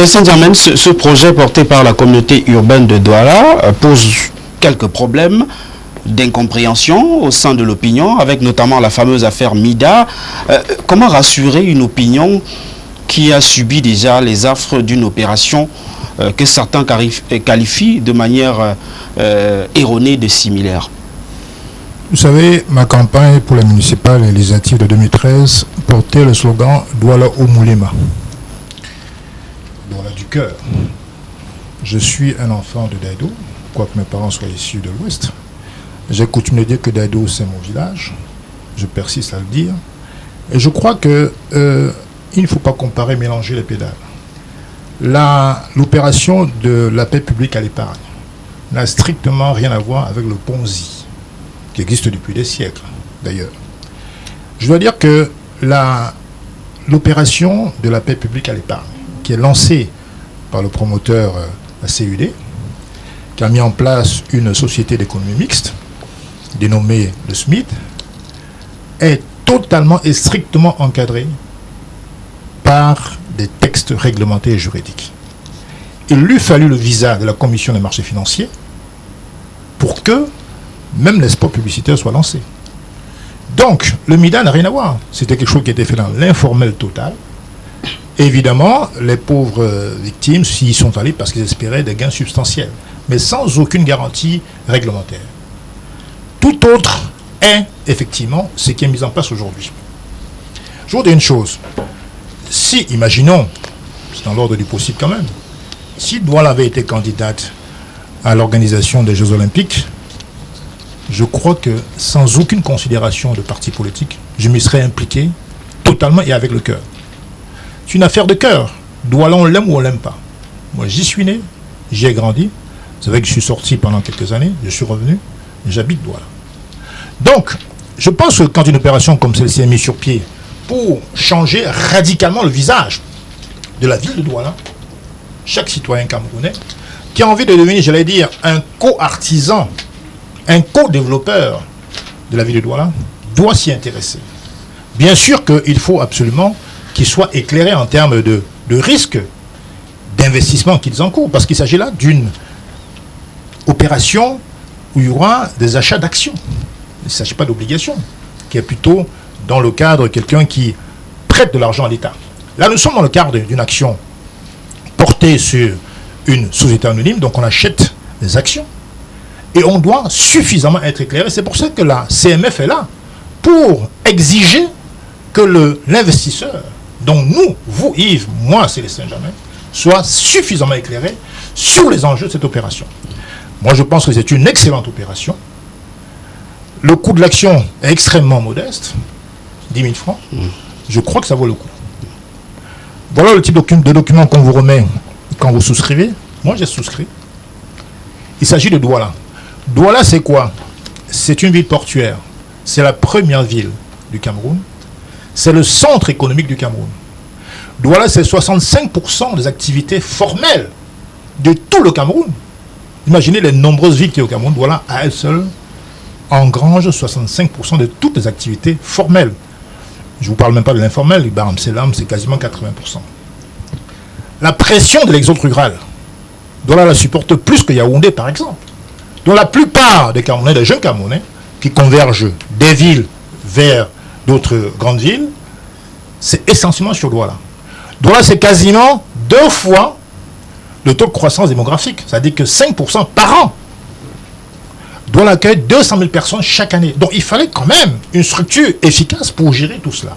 Célestin Diamène, ce projet porté par la communauté urbaine de Douala pose quelques problèmes d'incompréhension au sein de l'opinion, avec notamment la fameuse affaire Mida. Comment rassurer une opinion qui a subi déjà les affres d'une opération que certains qualifient de manière erronée de similaire? Vous savez, ma campagne pour les municipales et législatives de 2013 portait le slogan « Douala au Moulema ». Douala du cœur. Je suis un enfant de Daïdo, quoique mes parents soient issus de l'Ouest. J'ai coutume de dire que Daïdo, c'est mon village. Je persiste à le dire. Et je crois que il ne faut pas comparer, mélanger les pédales. L'opération de la paix publique à l'épargne n'a strictement rien à voir avec le Ponzi, qui existe depuis des siècles, d'ailleurs. Je dois dire que l'opération de la paix publique à l'épargne, qui est lancée par le promoteur, la CUD, qui a mis en place une société d'économie mixte, dénommée le SMID, est totalement et strictement encadrée par des textes réglementés et juridiques. Il lui fallut le visa de la Commission des marchés financiers pour que même les spots publicitaires soient lancés. Donc, le MIDA n'a rien à voir. C'était quelque chose qui était fait dans l'informel total. Évidemment, les pauvres victimes s'y sont allés parce qu'ils espéraient des gains substantiels, mais sans aucune garantie réglementaire. Tout autre est, effectivement, ce qui est mis en place aujourd'hui. Je vous dis une chose. Si, imaginons, c'est dans l'ordre du possible quand même, si Douala avait été candidate à l'organisation des Jeux Olympiques, je crois que sans aucune considération de parti politique, je m'y serais impliqué totalement et avec le cœur. C'est une affaire de cœur. Douala, on l'aime ou on l'aime pas. Moi, j'y suis né, j'y ai grandi. C'est vrai que je suis sorti pendant quelques années, je suis revenu, j'habite Douala. Donc, je pense que quand une opération comme celle-ci est mise sur pied pour changer radicalement le visage de la ville de Douala, chaque citoyen camerounais qui a envie de devenir, j'allais dire, un co-artisan, un co-développeur de la ville de Douala, doit s'y intéresser. Bien sûr qu'il faut absolument qu'ils soient éclairés en termes de risques d'investissement qu'ils encourent, parce qu'il s'agit là d'une opération où il y aura des achats d'actions. Il ne s'agit pas d'obligation, qui est plutôt dans le cadre de quelqu'un qui prête de l'argent à l'État. Là, nous sommes dans le cadre d'une action portée sur une société anonyme, donc on achète des actions. Et on doit suffisamment être éclairé. C'est pour ça que la CMF est là, pour exiger que l'investisseur, dont nous, vous, Yves, moi, Célestin Diamène, soit suffisamment éclairé sur les enjeux de cette opération. Moi, je pense que c'est une excellente opération. Le coût de l'action est extrêmement modeste, 10 000 francs. Je crois que ça vaut le coup. Voilà le type de document qu'on vous remet quand vous souscrivez. Moi, j'ai souscrit. Il s'agit de Douala. Douala, c'est quoi? C'est une ville portuaire. C'est la première ville du Cameroun. C'est le centre économique du Cameroun. Douala, c'est 65% des activités formelles de tout le Cameroun. Imaginez les nombreuses villes qui sont au Cameroun. Douala, à elle seule, engrange 65% de toutes les activités formelles. Je ne vous parle même pas de l'informel. Baram-Selam, c'est quasiment 80%. La pression de l'exode rural, Douala la supporte plus que Yaoundé, par exemple. Donc la plupart des Camerounais, des jeunes Camerounais, qui convergent des villes vers d'autres grandes villes, c'est essentiellement sur Douala. Douala, c'est quasiment 2 fois le taux de croissance démographique. C'est-à-dire que 5% par an. Douala accueille 200 000 personnes chaque année. Donc il fallait quand même une structure efficace pour gérer tout cela.